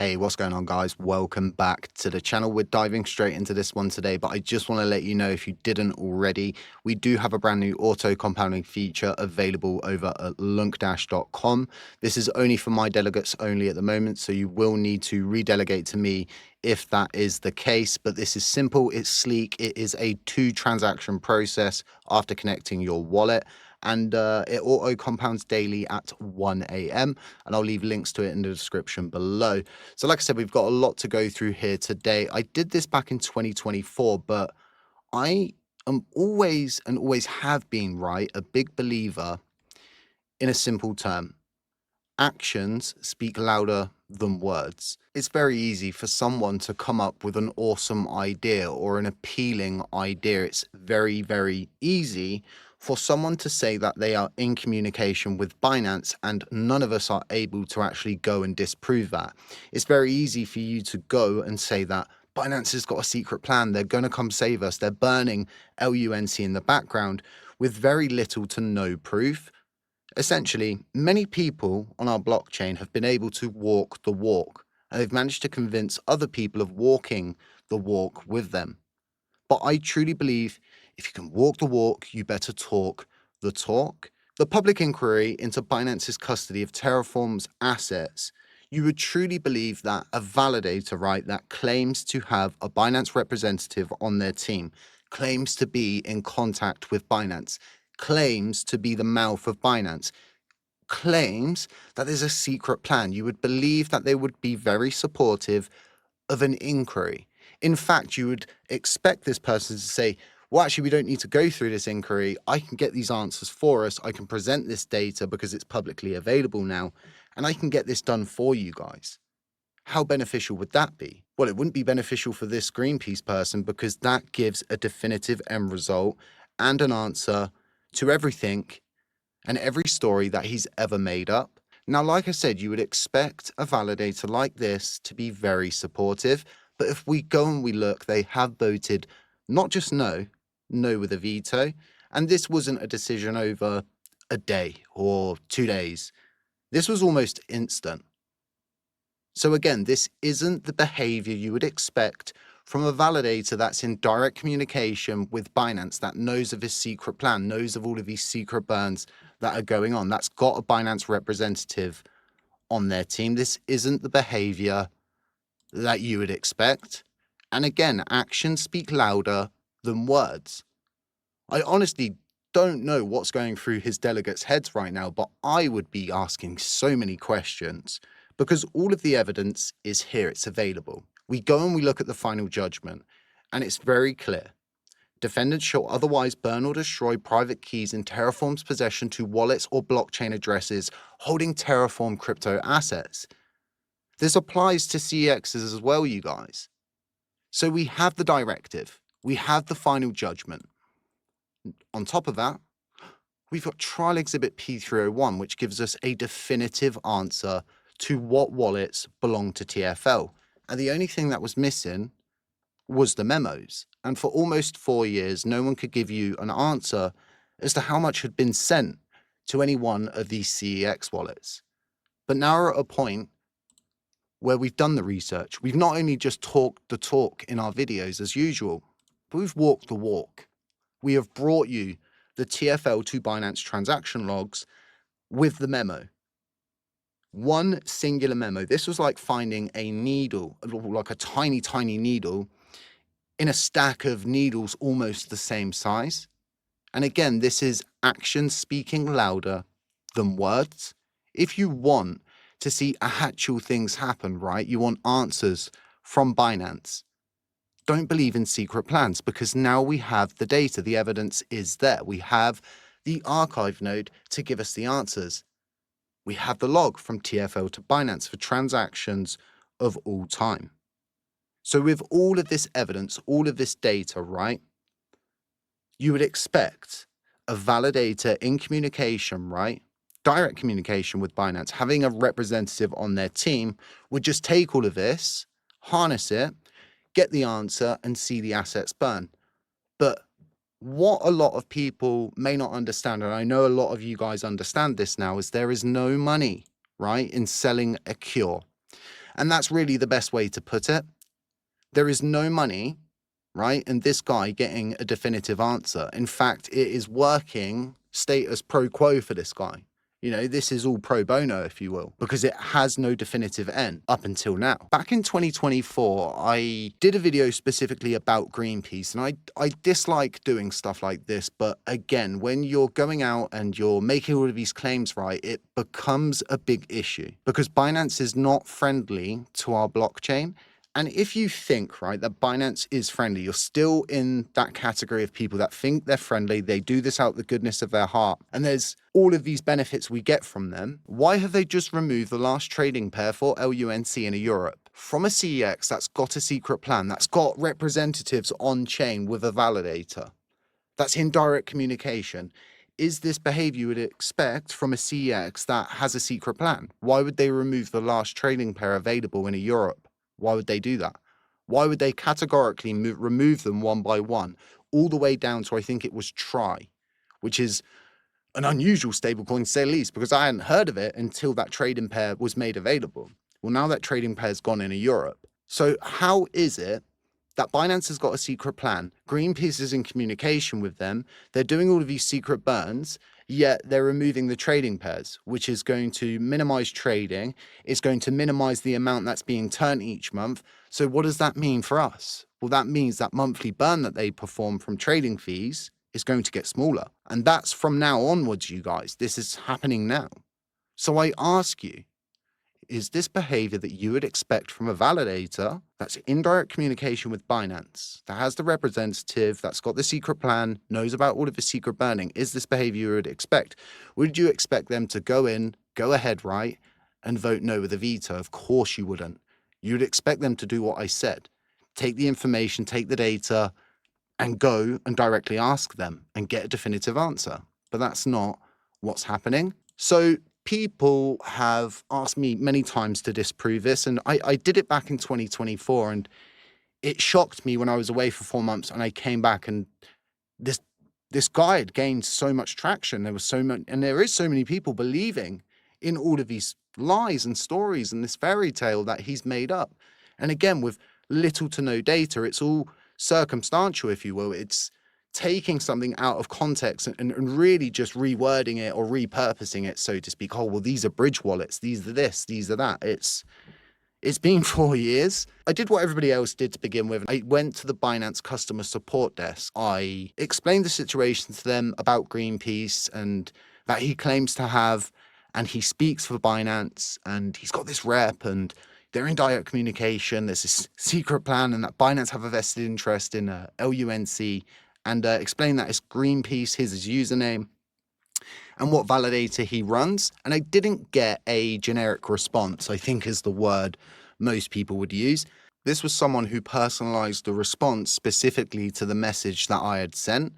Hey, what's going on, guys? Welcome back to the channel. We're diving straight into this one today, but I just want to let you know, if you didn't already, we do have a brand new auto compounding feature available over at LUNC-.com. This is only for my delegates only at the moment, so you will need to redelegate to me if that is the case. But this is simple, it's sleek, it is a 2-transaction process after connecting your wallet. And it auto compounds daily at 1 a.m. and I'll leave links to it in the description below. So like I said, we've got a lot to go through here today. I did this back in 2024, but I am always and always have been, right, a big believer in a simple term. Actions speak louder than words. It's very easy for someone to come up with an awesome idea or an appealing idea. It's very, very easy for someone to say that they are in communication with Binance, and none of us are able to actually go and disprove that. It's very easy for you to go and say that Binance has got a secret plan. They're going to come save us. They're burning LUNC in the background with very little to no proof. Essentially, many people on our blockchain have been able to walk the walk, and they've managed to convince other people of walking the walk with them. But I truly believe if you can walk the walk, you better talk the talk. The public inquiry into Binance's custody of Terraform's assets, you would truly believe that a validator, right, that claims to have a Binance representative on their team, claims to be in contact with Binance, claims to be the mouth of Binance, claims that there's a secret plan, you would believe that they would be very supportive of an inquiry. In fact, you would expect this person to say, well, actually, we don't need to go through this inquiry. I can get these answers for us. I can present this data because it's publicly available now, and I can get this done for you guys. How beneficial would that be? Well, it wouldn't be beneficial for this Greenpeace person because that gives a definitive end result and an answer to everything and every story that he's ever made up. Now, like I said, you would expect a validator like this to be very supportive, but if we go and we look, they have voted not just no with a veto, and this wasn't a decision over a day or 2 days. This was almost instant. So again, this isn't the behavior you would expect from a validator that's in direct communication with Binance, that knows of his secret plan, knows of all of these secret burns that are going on, that's got a Binance representative on their team. This isn't the behavior that you would expect. And again, actions speak louder than words. I honestly don't know what's going through his delegates' heads right now, but I would be asking so many questions because all of the evidence is here, it's available. We go and we look at the final judgment, and it's very clear. Defendants shall otherwise burn or destroy private keys in Terraform's possession to wallets or blockchain addresses holding Terraform crypto assets. This applies to CEXs as well, you guys. So we have the directive, we have the final judgment. On top of that, we've got Trial Exhibit P301, which gives us a definitive answer to what wallets belong to TFL. And the only thing that was missing was the memos. And for almost 4 years, no one could give you an answer as to how much had been sent to any one of these CEX wallets. But now we're at a point where we've done the research. We've not only just talked the talk in our videos as usual, but we've walked the walk. We have brought you the TFL to Binance transaction logs with the memo. One singular memo. This was like finding a needle, like a tiny, tiny needle in a stack of needles almost the same size. And again, this is action speaking louder than words. If you want to see actual things happen, right? You want answers from Binance. Don't believe in secret plans because now we have the data, the evidence is there. We have the archive node to give us the answers. We have the log from TFL to Binance for transactions of all time. So with all of this evidence, all of this data, right, you would expect a validator in communication, right, direct communication with Binance, having a representative on their team would just take all of this, harness it, get the answer and see the assets burn. But what a lot of people may not understand, and I know a lot of you guys understand this now, is there is no money, right, in selling a cure. And that's really the best way to put it. There is no money, right, in this guy getting a definitive answer. In fact, it is working status pro quo for this guy. You know, this is all pro bono, if you will, because it has no definitive end up until now. Back in 2024, I did a video specifically about Greenpeace, and I dislike doing stuff like this. But again, when you're going out and you're making all of these claims, right, it becomes a big issue because Binance is not friendly to our blockchain. And if you think, right, that Binance is friendly, you're still in that category of people that think they're friendly, they do this out of the goodness of their heart, and there's all of these benefits we get from them, why have they just removed the last trading pair for LUNC in Europe from a CEX that's got a secret plan, that's got representatives on chain with a validator, that's in direct communication? Is this behavior you would expect from a CEX that has a secret plan? Why would they remove the last trading pair available in Europe? Why would they do that? Why would they categorically remove them one by one, all the way down to, I think it was Try, which is an unusual stablecoin, to say the least, because I hadn't heard of it until that trading pair was made available. Well, now that trading pair's gone into Europe. So how is it that Binance has got a secret plan, Greenpeace is in communication with them, they're doing all of these secret burns, yet they're removing the trading pairs, which is going to minimize trading, it's going to minimize the amount that's being turned each month. So what does that mean for us? Well, that means that monthly burn that they perform from trading fees is going to get smaller. And that's from now onwards, you guys. This is happening now. So I ask you, is this behavior that you would expect from a validator that's in direct communication with Binance, that has the representative, that's got the secret plan, knows about all of the secret burning? Is this behavior you would expect? Would you expect them to go ahead, right, and vote no with a veto? Of course you wouldn't. You'd expect them to do what I said. Take the information, take the data, and go and directly ask them and get a definitive answer. But that's not what's happening. So people have asked me many times to disprove this, and I did it back in 2024, and it shocked me when I was away for 4 months and I came back, and this guy had gained so much traction. There was so much, and there is so many people believing in all of these lies and stories and this fairy tale that he's made up. And again, with little to no data, it's all circumstantial, if you will. It's taking something out of context and really just rewording it or repurposing it, so to speak. Oh, well, these are bridge wallets, these are this, these are that. It's been 4 years. I did what everybody else did to begin with. I went to the Binance customer support desk. I explained the situation to them about Greenpeace and that he claims to have, and he speaks for Binance, and he's got this rep, and they're in direct communication. There's this secret plan, and that Binance have a vested interest in LUNC, and explain that it's Greenpeace, his username, and what validator he runs. And I didn't get a generic response, I think is the word most people would use. This was someone who personalized the response specifically to the message that I had sent.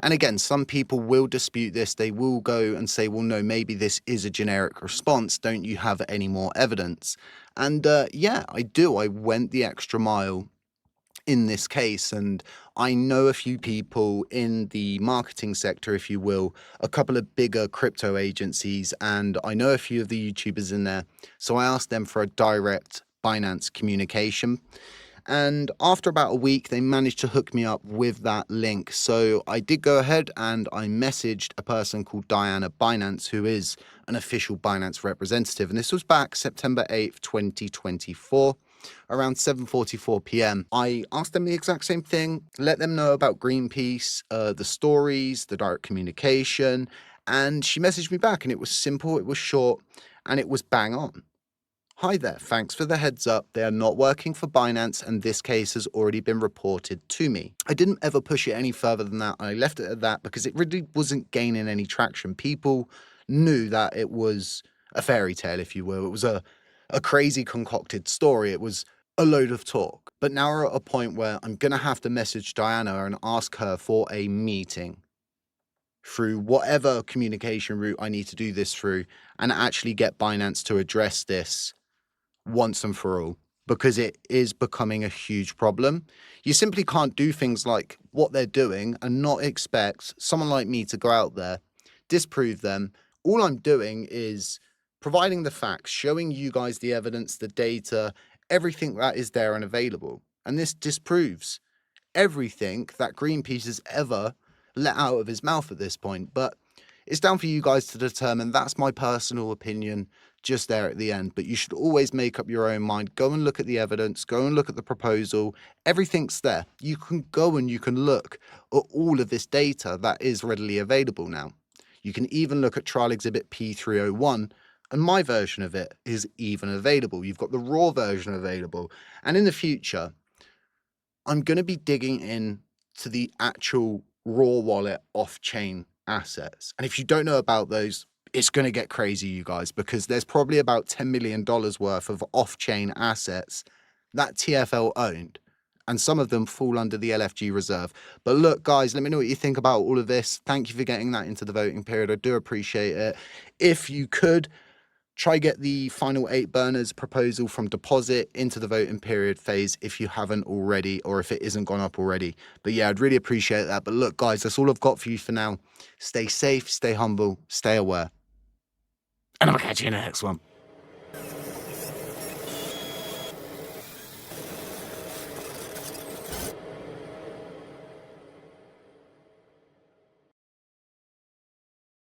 And again, some people will dispute this. They will go and say, well, no, maybe this is a generic response. Don't you have any more evidence? And yeah, I do. I went the extra mile in this case. And I know a few people in the marketing sector, if you will, a couple of bigger crypto agencies, and I know a few of the YouTubers in there. So I asked them for a direct Binance communication. And after about a week, they managed to hook me up with that link. So I did go ahead and I messaged a person called Diana Binance, who is an official Binance representative. And this was back September 8th, 2024, around 7:44 p.m. I asked them the exact same thing, let them know about Greenpeace, the stories, the direct communication. And she messaged me back, and it was simple, it was short, and it was bang on. Hi there, thanks for the heads up. They are not working for Binance, and this case has already been reported to me. I didn't ever push it any further than that. I left it at that because it really wasn't gaining any traction. People knew that it was a fairy tale, if you will. It was a crazy concocted story. It was a load of talk. But now we're at a point where I'm going to have to message Diana and ask her for a meeting through whatever communication route I need to do this through, and actually get Binance to address this once and for all, because it is becoming a huge problem. You simply can't do things like what they're doing and not expect someone like me to go out there, disprove them. All I'm doing is providing the facts, showing you guys the evidence, the data, everything that is there and available. And this disproves everything that Greenpeace has ever let out of his mouth at this point. But it's down for you guys to determine. That's my personal opinion just there at the end. But you should always make up your own mind. Go and look at the evidence. Go and look at the proposal. Everything's there. You can go and you can look at all of this data that is readily available now. You can even look at trial exhibit P301, and my version of it is even available. You've got the raw version available. And in the future, I'm going to be digging in to the actual raw wallet off-chain assets. And if you don't know about those, it's going to get crazy, you guys, because there's probably about $10 million worth of off-chain assets that TFL owned. And some of them fall under the LFG reserve. But look, guys, let me know what you think about all of this. Thank you for getting that into the voting period. I do appreciate it. If you could, try get the final 8 burners proposal from deposit into the voting period phase if you haven't already, or if it isn't gone up already. But yeah, I'd really appreciate that. But look, guys, that's all I've got for you for now. Stay safe, stay humble, stay aware. And I'll catch you in the next one.